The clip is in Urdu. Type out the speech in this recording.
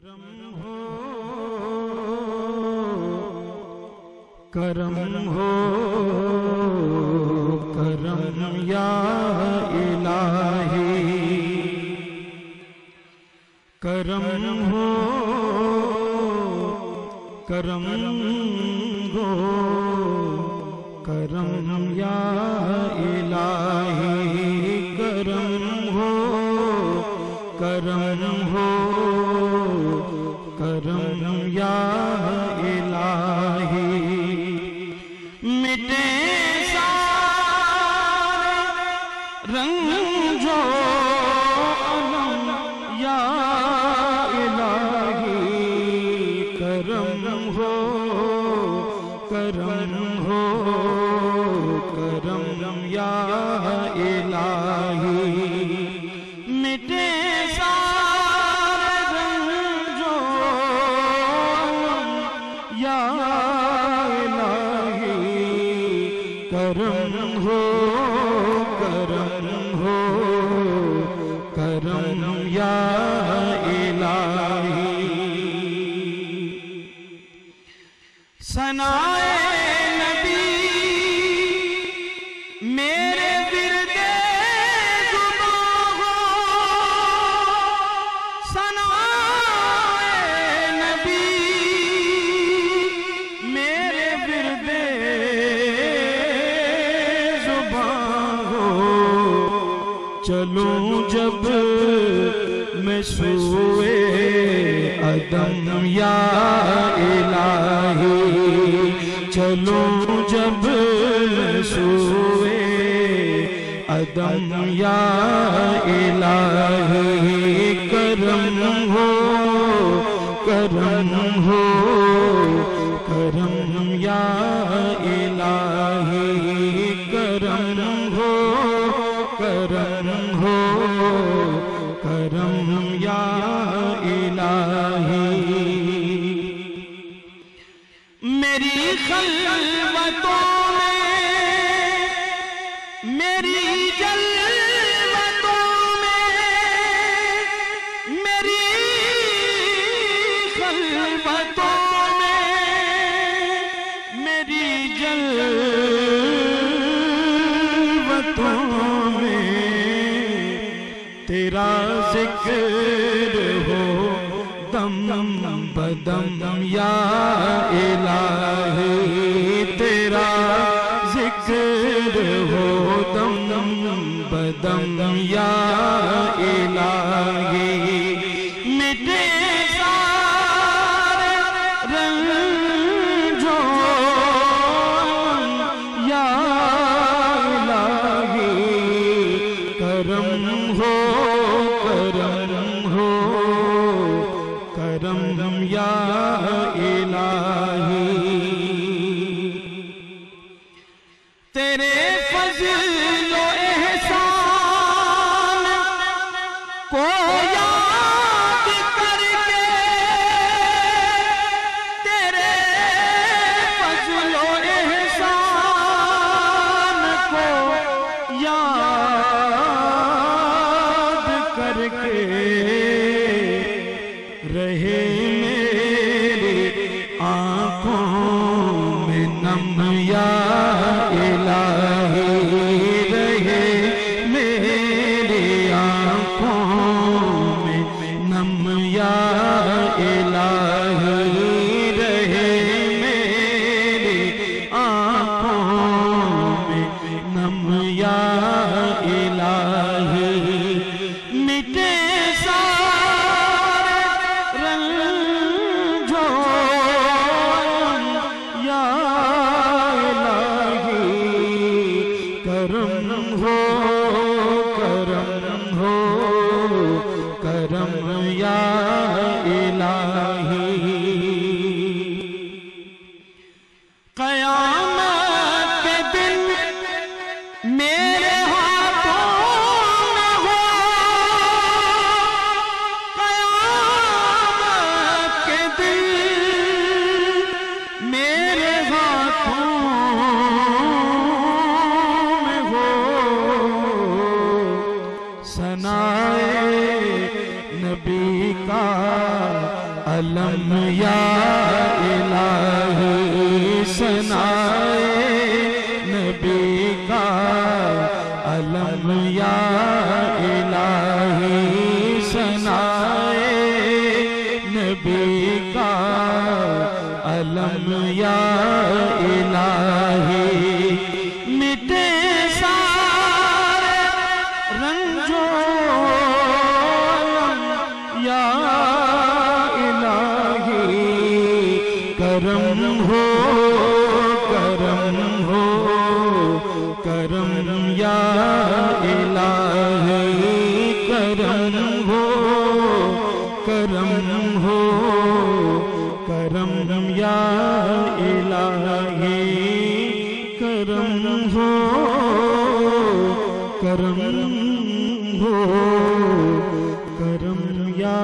کرم ہو کرم ہو کرم یا الہی کرم ہو کرم ہو کرم یا الہی کرم ہو کرم ہو کرم یا الہی مٹے سارے رنجو علم یا الہی کرم ہو کرم ہو کرم یا الہی مٹے کرم ہو کرم ہو کرم یا الہی ثنائے نبی میرے ورد زباں ہو ثنائے نبی میرے ورد چلوں جب میں سوئے عدم یا الہی چلوں جب میں سوئے عدم یا الہی کرم ہو کرم ہو کرم یا الہی کرم ہو کرم ہو کرم یا الہی میری خلوتوں میں میری جلوتوں میں میری خلوتوں میں میری جلوتوں میں تیرا ذکر ہو دم بدم یا الہی تیرا ذکر ہو دم بدم یا الہی مٹے سارے رنجو یا الہی کرم ہو کرم ہو کرم یا الہی تیرے فضل و احسان کو یاد کر کے تیرے فضل و احسان کو یاد کر کے رہے میری آنکھوں میں نم یا الہی رہے میری آنکھوں میں نم یا الہی رہے میری آنکھوں میں نم یا الہی مٹے کرم ہو کرم ہو کرم یا الہی علم یا الہی ثنائے نبی کا علم یا الہی ثنائے نبی کا علم یا الہی مٹے سارے رنجو یا الہی کرم ہو کرم ہو کرم یا الہی کرم ہو کرم ہو کرم یا الہی کرم ہو کرم ہو کرم یا